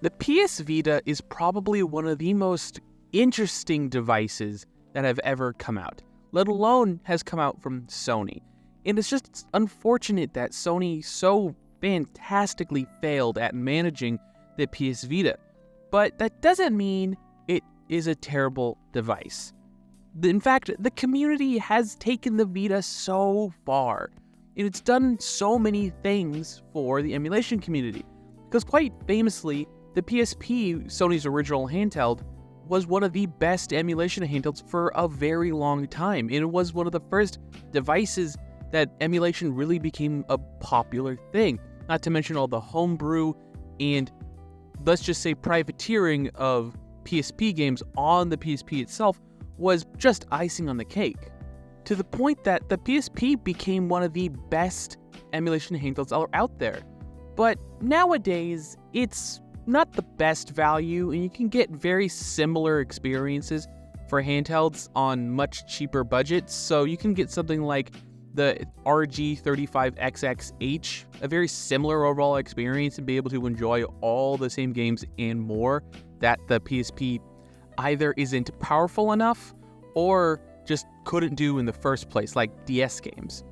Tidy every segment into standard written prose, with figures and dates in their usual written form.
The PS Vita is probably one of the most interesting devices that have ever come out, let alone has come out from Sony. And it's just unfortunate that Sony so fantastically failed at managing the PS Vita. But that doesn't mean it is a terrible device. In fact, the community has taken the Vita so far, and it's done so many things for the emulation community. Because quite famously, the PSP, Sony's original handheld, was one of the best emulation handhelds for a very long time. And it was one of the first devices that emulation really became a popular thing. Not to mention all the homebrew and, let's just say, privateering of PSP games on the PSP itself was just icing on the cake. To the point that the PSP became one of the best emulation handhelds out there. But nowadays, it's not the best value, and you can get very similar experiences for handhelds on much cheaper budgets. So you can get something like the RG35XXH, a very similar overall experience, and be able to enjoy all the same games and more that the PSP either isn't powerful enough or just couldn't do in the first place, like DS games.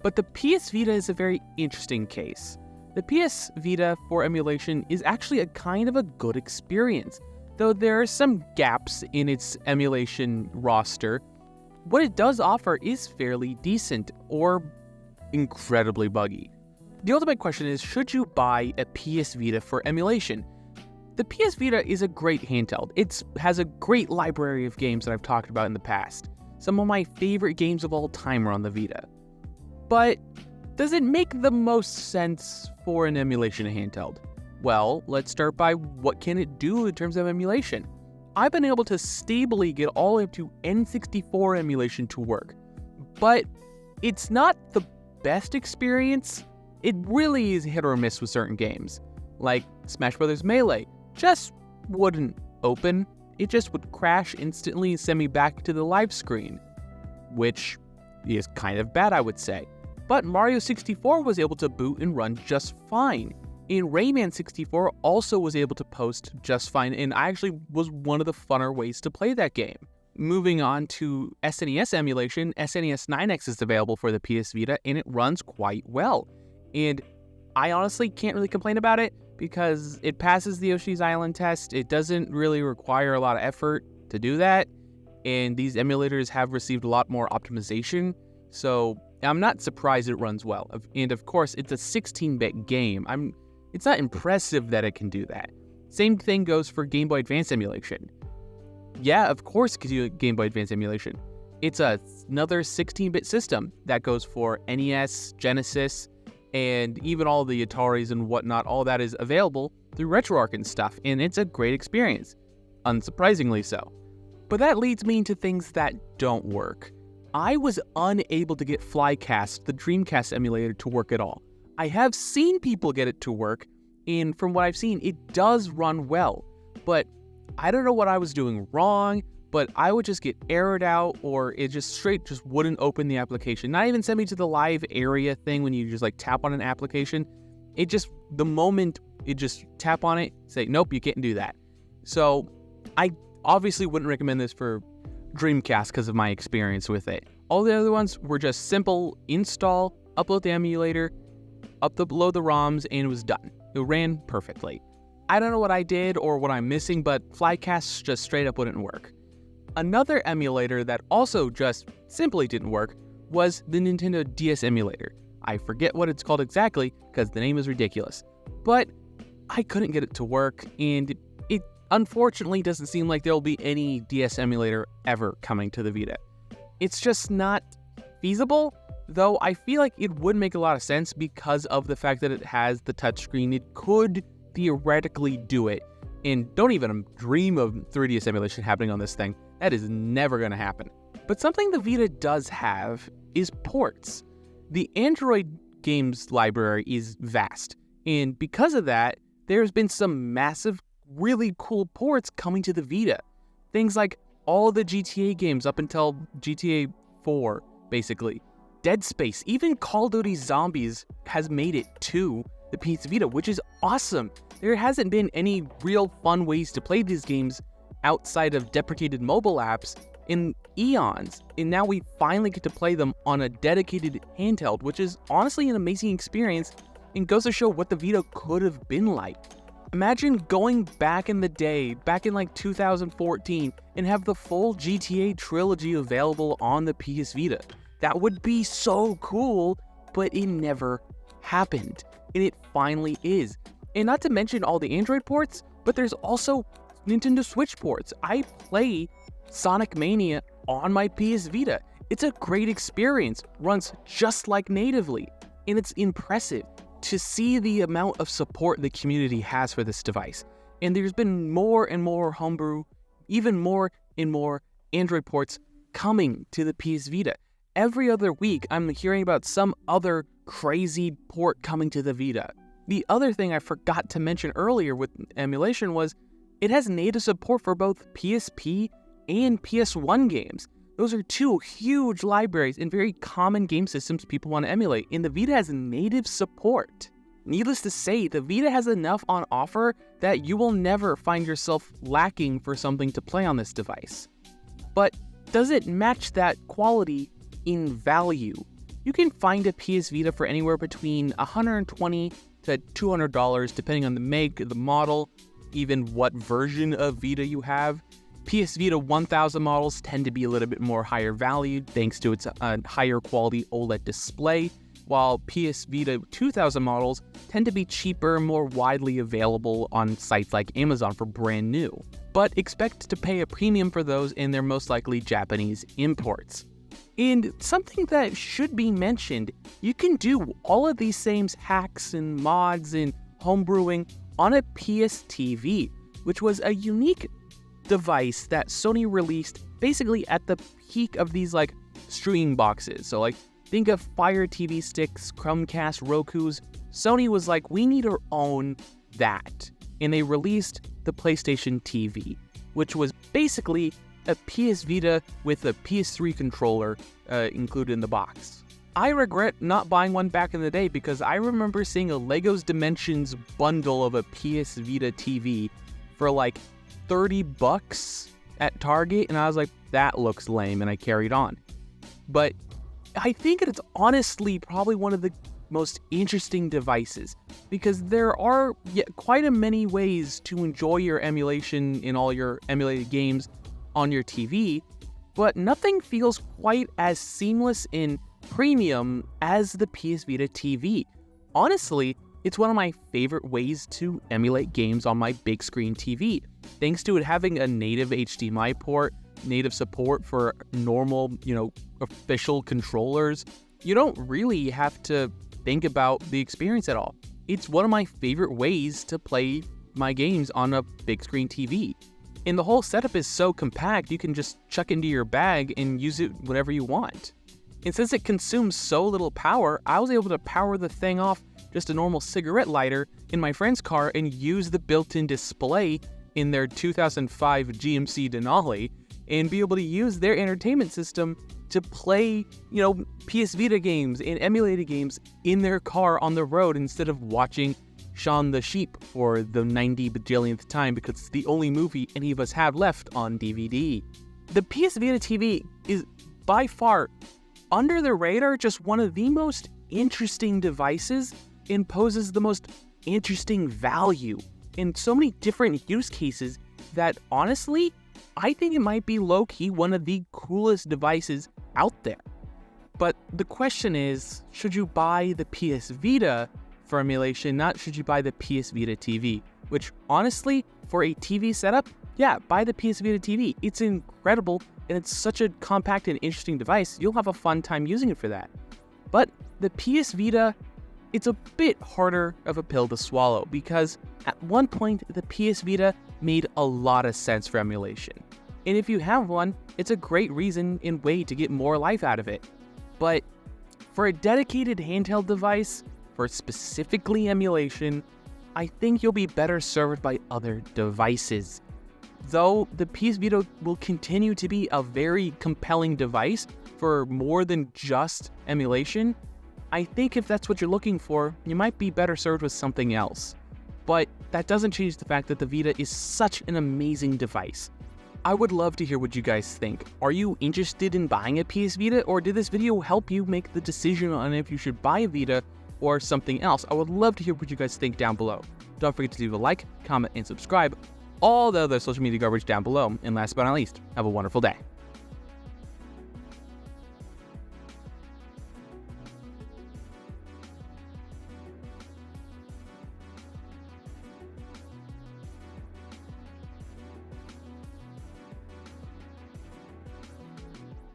But the PS Vita is a very interesting case. The PS Vita for emulation is actually a kind of a good experience, though there are some gaps in its emulation roster. What it does offer is fairly decent, or incredibly buggy. The ultimate question is, should you buy a PS Vita for emulation? The PS Vita is a great handheld. It has a great library of games that I've talked about in the past. Some of my favorite games of all time are on the Vita. But does it make the most sense for an emulation handheld? Well, let's start by what can it do in terms of emulation. I've been able to stably get all the way up to N64 emulation to work, but it's not the best experience. It really is hit or miss with certain games, like Smash Bros. Melee just wouldn't open. It just would crash instantly and send me back to the live screen, which is kind of bad, I would say. But Mario 64 was able to boot and run just fine. And Rayman 64 also was able to post just fine, and I actually was one of the funner ways to play that game. Moving on to SNES emulation, SNES 9X is available for the PS Vita, and it runs quite well. And I honestly can't really complain about it, because it passes the Yoshi's Island test. It doesn't really require a lot of effort to do that, and these emulators have received a lot more optimization, so I'm not surprised it runs well. And of course, it's a 16-bit game. It's not impressive that it can do that. Same thing goes for Game Boy Advance emulation. Yeah, of course it can do Game Boy Advance emulation. It's another 16-bit system that goes for NES, Genesis, and even all the Ataris and whatnot. All that is available through RetroArch and stuff, and it's a great experience, unsurprisingly so. But that leads me into things that don't work. I was unable to get Flycast, the Dreamcast emulator, to work at all. I have seen people get it to work, and from what I've seen, it does run well. But I don't know what I was doing wrong, but I would just get errored out, or it just wouldn't open the application. Not even send me to the live area thing when you just like tap on an application. The moment it just tap on it, say, nope, you can't do that. So I obviously wouldn't recommend this for Dreamcast because of my experience with it. All the other ones were just simple install, upload the emulator, upload the ROMs, and it was done. It ran perfectly. I don't know what I did or what I'm missing, but Flycast just straight up wouldn't work. Another emulator that also just simply didn't work was the Nintendo DS emulator. I forget what it's called exactly because the name is ridiculous, but I couldn't get it to work, and it unfortunately doesn't seem like there'll be any DS emulator ever coming to the Vita. It's just not feasible, though I feel like it would make a lot of sense because of the fact that it has the touchscreen. It could theoretically do it, and don't even dream of 3DS emulation happening on this thing. That is never going to happen. But something the Vita does have is ports. The Android games library is vast, and because of that, there's been some massive, really cool ports coming to the Vita. Things like all the GTA games up until GTA 4, basically. Dead Space, even Call of Duty Zombies has made it to the PS Vita, which is awesome. There hasn't been any real fun ways to play these games outside of deprecated mobile apps in eons, and now we finally get to play them on a dedicated handheld, which is honestly an amazing experience and goes to show what the Vita could have been like. Imagine going back in the day, back in like 2014, and have the full GTA trilogy available on the PS Vita. That would be so cool, but it never happened, and it finally is. And not to mention all the Android ports, but there's also Nintendo Switch ports. I play Sonic Mania on my PS Vita. It's a great experience, runs just like natively, and it's impressive to see the amount of support the community has for this device. And there's been more and more homebrew, even more and more Android ports coming to the PS Vita. Every other week, I'm hearing about some other crazy port coming to the Vita. The other thing I forgot to mention earlier with Emulation was it has native support for both PSP and PS1 games. Those are two huge libraries and very common game systems people want to emulate, and the Vita has native support. Needless to say, the Vita has enough on offer that you will never find yourself lacking for something to play on this device. But does it match that quality in value? You can find a PS Vita for anywhere between $120 to $200 depending on the make, the model, even what version of Vita you have. PS Vita 1000 models tend to be a little bit more higher valued thanks to its higher quality OLED display, while PS Vita 2000 models tend to be cheaper, more widely available on sites like Amazon for brand new. But expect to pay a premium for those, and they're most likely Japanese imports. And something that should be mentioned, you can do all of these same hacks and mods and homebrewing on a PS TV, which was a unique device that Sony released basically at the peak of these like streaming boxes. So like think of Fire TV sticks, Chromecast, Rokus. Sony was like, we need to own that. And they released the PlayStation TV, which was basically a PS Vita with a PS3 controller included in the box. I regret not buying one back in the day because I remember seeing a LEGO's Dimensions bundle of a PS Vita TV for like $30 at Target, and I was like, that looks lame, and I carried on. But I think it's honestly probably one of the most interesting devices because there are quite a many ways to enjoy your emulation in all your emulated games on your TV, but nothing feels quite as seamless and premium as the PS Vita TV. Honestly, it's one of my favorite ways to emulate games on my big screen TV. Thanks to it having a native HDMI port, native support for normal, official controllers, you don't really have to think about the experience at all. It's one of my favorite ways to play my games on a big screen TV. And the whole setup is so compact, you can just chuck into your bag and use it whenever you want. And since it consumes so little power, I was able to power the thing off just a normal cigarette lighter in my friend's car and use the built-in display in their 2005 GMC Denali and be able to use their entertainment system to play, PS Vita games and emulated games in their car on the road instead of watching Shaun the Sheep for the 90 bajillionth time because it's the only movie any of us have left on DVD. The PS Vita TV is by far under the radar, just one of the most interesting devices and poses the most interesting value in so many different use cases that honestly, I think it might be low-key one of the coolest devices out there. But the question is, should you buy the PS Vita for emulation, not should you buy the PS Vita TV? Which honestly, for a TV setup, yeah, buy the PS Vita TV. It's incredible, and it's such a compact and interesting device, you'll have a fun time using it for that. But the PS Vita, it's a bit harder of a pill to swallow because at one point, the PS Vita made a lot of sense for emulation. And if you have one, it's a great reason and way to get more life out of it. But for a dedicated handheld device, for specifically emulation, I think you'll be better served by other devices. Though the PS Vita will continue to be a very compelling device for more than just emulation, I think if that's what you're looking for, you might be better served with something else. But that doesn't change the fact that the Vita is such an amazing device. I would love to hear what you guys think. Are you interested in buying a PS Vita, or did this video help you make the decision on if you should buy a Vita or something else? I would love to hear what you guys think down below. Don't forget to leave a like, comment, and subscribe. All the other social media garbage down below. And last but not least, have a wonderful day.